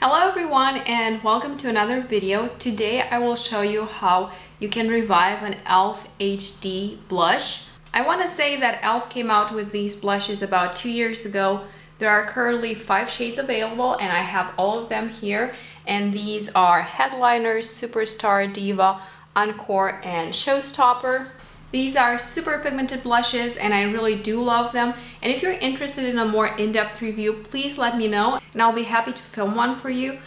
Hello everyone and welcome to another video. Today I will show you how you can revive an e.l.f. HD blush. I want to say that e.l.f. came out with these blushes about 2 years ago. There are currently 5 shades available and I have all of them here. And these are Headliners, Superstar, Diva, Encore, and Showstopper. These are super pigmented blushes and I really do love them. And if you're interested in a more in-depth review, please let me know and I'll be happy to film one for you.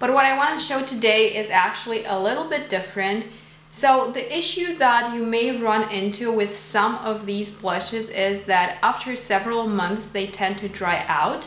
But what I want to show today is actually a little bit different. So the issue that you may run into with some of these blushes is that after several months they tend to dry out.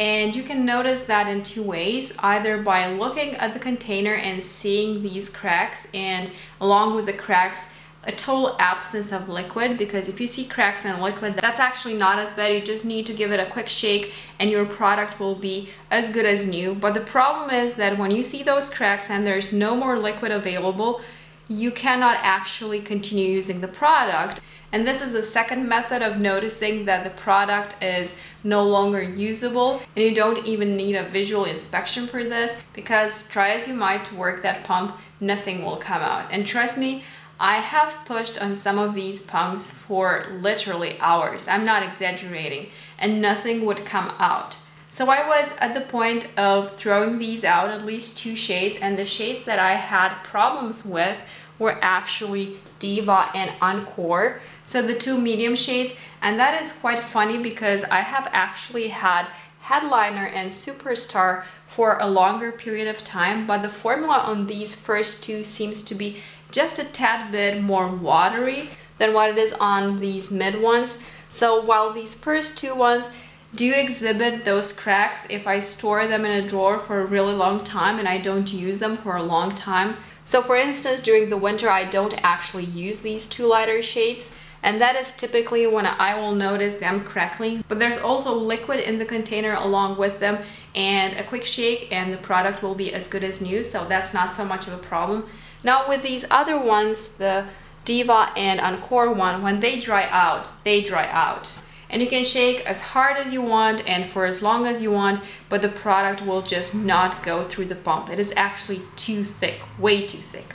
And you can notice that in 2 ways, either by looking at the container and seeing these cracks, and along with the cracks, a total absence of liquid, because if you see cracks in liquid, that's actually not as bad. You just need to give it a quick shake and your product will be as good as new. But the problem is that when you see those cracks and there's no more liquid available, you cannot actually continue using the product. And this is the second method of noticing that the product is no longer usable, and you don't even need a visual inspection for this, because try as you might to work that pump, nothing will come out. And trust me, I have pushed on some of these pumps for literally hours. I'm not exaggerating, and nothing would come out. So I was at the point of throwing these out, at least 2 shades, and the shades that I had problems with were actually Diva and Encore. So the 2 medium shades, and that is quite funny because I have actually had Headliner and Superstar for a longer period of time, but the formula on these first 2 seems to be just a tad bit more watery than what it is on these mid ones. So while these first 2 ones do exhibit those cracks if I store them in a drawer for a really long time and I don't use them for a long time. So for instance, during the winter I don't actually use these 2 lighter shades, and that is typically when I will notice them crackling. But there's also liquid in the container along with them, and a quick shake and the product will be as good as new, so that's not so much of a problem. Now with these other ones, the Diva and Encore one, when they dry out, they dry out. And you can shake as hard as you want and for as long as you want, but the product will just not go through the pump. It is actually too thick, way too thick.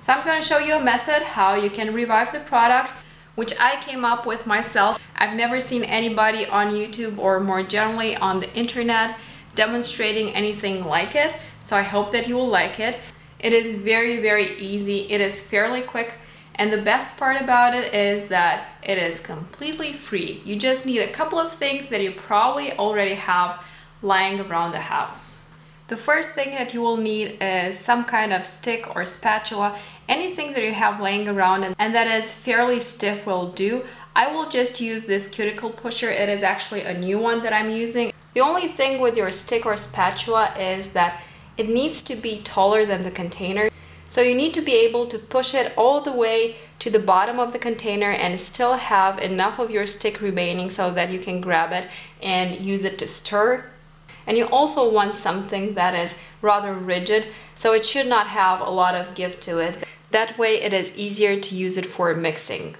So I'm going to show you a method how you can revive the product, which I came up with myself. I've never seen anybody on YouTube or more generally on the internet demonstrating anything like it, so I hope that you will like it. It is very, very easy. It is fairly quick. And the best part about it is that it is completely free. You just need a couple of things that you probably already have lying around the house. The first thing that you will need is some kind of stick or spatula. Anything that you have laying around and that is fairly stiff will do. I will just use this cuticle pusher. It is actually a new one that I'm using. The only thing with your stick or spatula is that it needs to be taller than the container. So you need to be able to push it all the way to the bottom of the container and still have enough of your stick remaining so that you can grab it and use it to stir. And you also want something that is rather rigid, so it should not have a lot of give to it. That way it is easier to use it for mixing.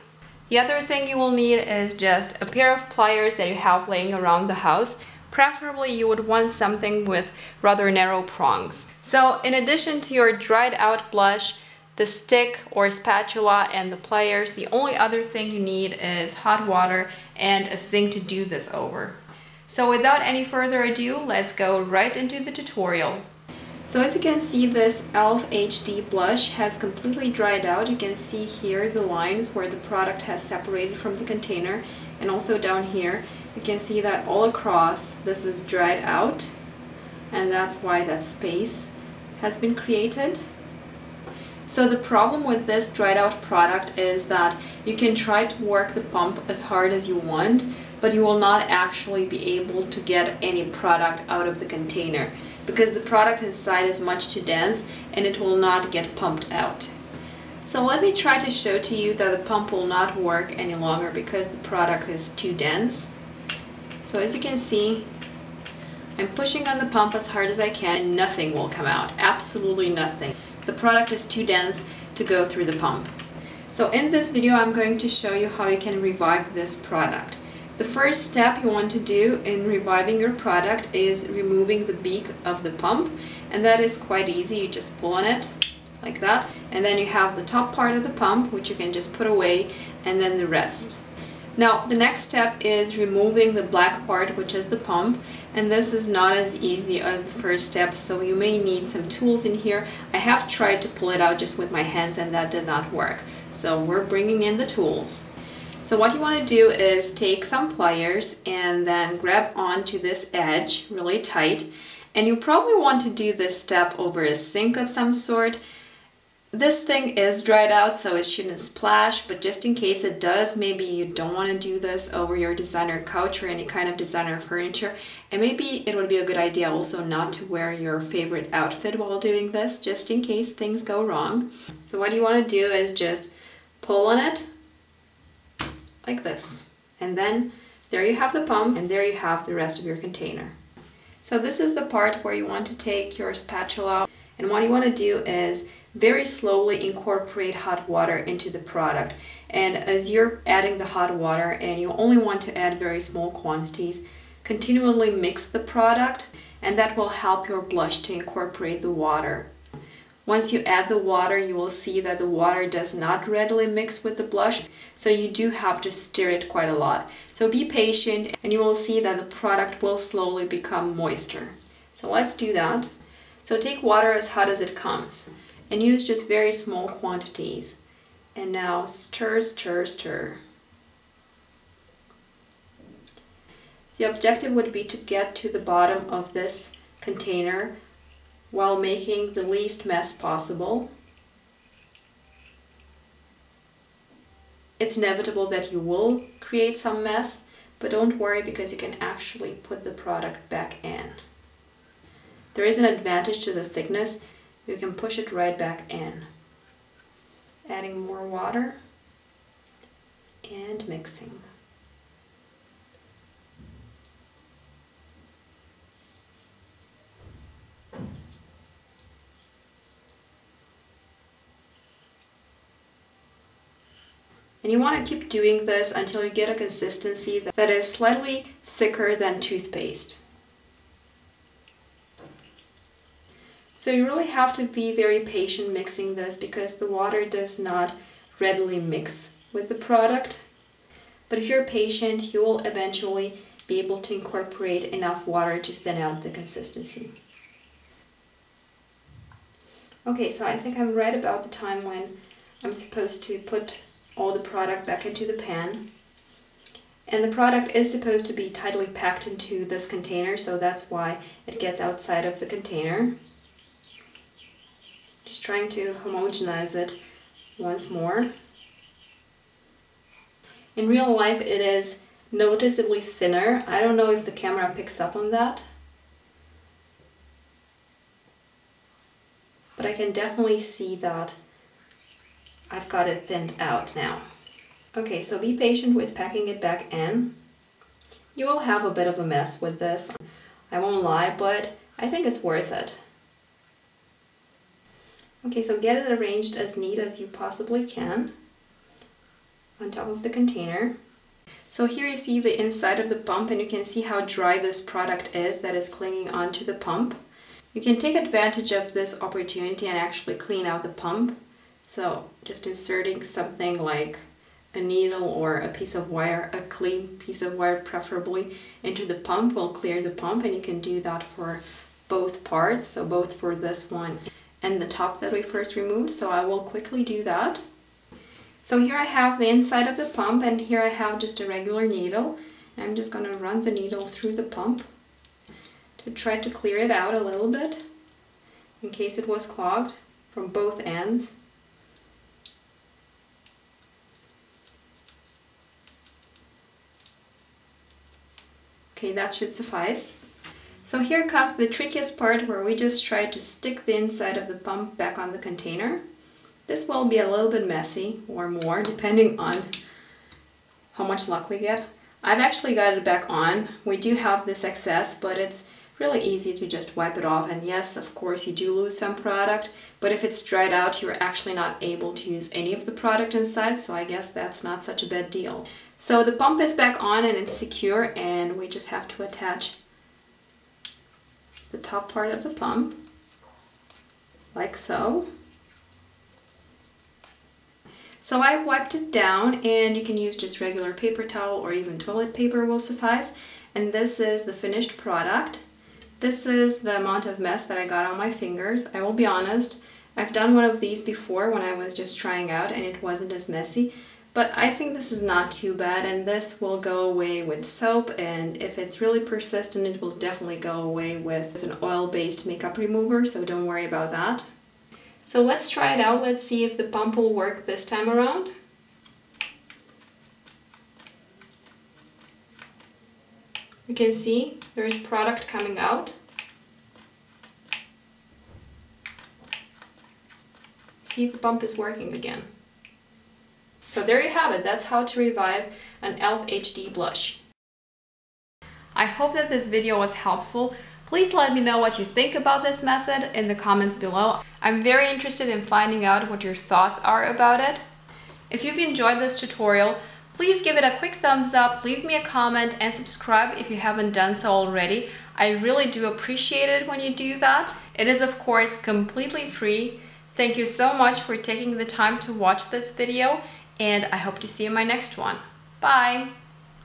The other thing you will need is just a pair of pliers that you have laying around the house. Preferably you would want something with rather narrow prongs. So in addition to your dried out blush, the stick or spatula and the pliers, the only other thing you need is hot water and a sink to do this over. So without any further ado, let's go right into the tutorial. So as you can see, this e.l.f. HD blush has completely dried out. You can see here the lines where the product has separated from the container, and also down here you can see that all across this is dried out, and that's why that space has been created. So the problem with this dried out product is that you can try to work the pump as hard as you want, but you will not actually be able to get any product out of the container because the product inside is much too dense and it will not get pumped out. So let me try to show to you that the pump will not work any longer because the product is too dense. So as you can see, I'm pushing on the pump as hard as I can and nothing will come out, absolutely nothing. The product is too dense to go through the pump. So in this video I'm going to show you how you can revive this product. The first step you want to do in reviving your product is removing the beak of the pump, and that is quite easy. You just pull on it like that, and then you have the top part of the pump, which you can just put away, and then the rest. Now the next step is removing the black part, which is the pump, and this is not as easy as the first step, so you may need some tools in here. I have tried to pull it out just with my hands and that did not work, so we're bringing in the tools. So what you want to do is take some pliers and then grab onto this edge really tight, and you probably want to do this step over a sink of some sort. This thing is dried out, so it shouldn't splash, but just in case it does, maybe you don't want to do this over your designer couch or any kind of designer furniture, and maybe it would be a good idea also not to wear your favorite outfit while doing this, just in case things go wrong. So what you want to do is just pull on it like this, and then there you have the pump, and there you have the rest of your container. So this is the part where you want to take your spatula, and what you want to do is very slowly incorporate hot water into the product. And as you're adding the hot water, and you only want to add very small quantities, continually mix the product, and that will help your blush to incorporate the water. Once you add the water, you will see that the water does not readily mix with the blush, so you do have to stir it quite a lot. So be patient, and you will see that the product will slowly become moister. So let's do that. So take water as hot as it comes, and use just very small quantities. And now stir, stir, stir. The objective would be to get to the bottom of this container while making the least mess possible. It's inevitable that you will create some mess, but don't worry because you can actually put the product back in. There is an advantage to the thickness. You can push it right back in. Adding more water and mixing. And you want to keep doing this until you get a consistency that is slightly thicker than toothpaste. So you really have to be very patient mixing this because the water does not readily mix with the product. But if you're patient, you will eventually be able to incorporate enough water to thin out the consistency. Okay, so I think I'm right about the time when I'm supposed to put all the product back into the pan. And the product is supposed to be tightly packed into this container, so that's why it gets outside of the container. Just trying to homogenize it once more. In real life it is noticeably thinner. I don't know if the camera picks up on that, but I can definitely see that I've got it thinned out now. Okay, so be patient with packing it back in. You will have a bit of a mess with this, I won't lie, but I think it's worth it. Okay, so get it arranged as neat as you possibly can on top of the container. So here you see the inside of the pump, and you can see how dry this product is that is clinging onto the pump. You can take advantage of this opportunity and actually clean out the pump. So just inserting something like a needle or a piece of wire, a clean piece of wire preferably, into the pump will clear the pump, and you can do that for both parts, so both for this one and the top that we first removed. So I will quickly do that. So here I have the inside of the pump, and here I have just a regular needle. And I'm just going to run the needle through the pump to try to clear it out a little bit in case it was clogged from both ends. Okay, that should suffice. So here comes the trickiest part, where we just try to stick the inside of the pump back on the container. This will be a little bit messy, or more, depending on how much luck we get. I've actually got it back on. We do have this excess, but it's Really easy to just wipe it off, and yes, of course you do lose some product, but if it's dried out you're actually not able to use any of the product inside, so I guess that's not such a bad deal. So the pump is back on and it's secure, and we just have to attach the top part of the pump, like so. So I've wiped it down, and you can use just regular paper towel or even toilet paper will suffice. And this is the finished product. This is the amount of mess that I got on my fingers. I will be honest, I've done one of these before when I was just trying out and it wasn't as messy. But I think this is not too bad, and this will go away with soap, and if it's really persistent it will definitely go away with an oil-based makeup remover, so don't worry about that. So let's try it out. Let's see if the pump will work this time around. You can see there's product coming out. See if the pump is working again. So there you have it. That's how to revive an e.l.f. HD blush. I hope that this video was helpful. Please let me know what you think about this method in the comments below. I'm very interested in finding out what your thoughts are about it. If you've enjoyed this tutorial, please give it a quick thumbs up, leave me a comment, and subscribe if you haven't done so already. I really do appreciate it when you do that. It is of course completely free. Thank you so much for taking the time to watch this video, and I hope to see you in my next one. Bye!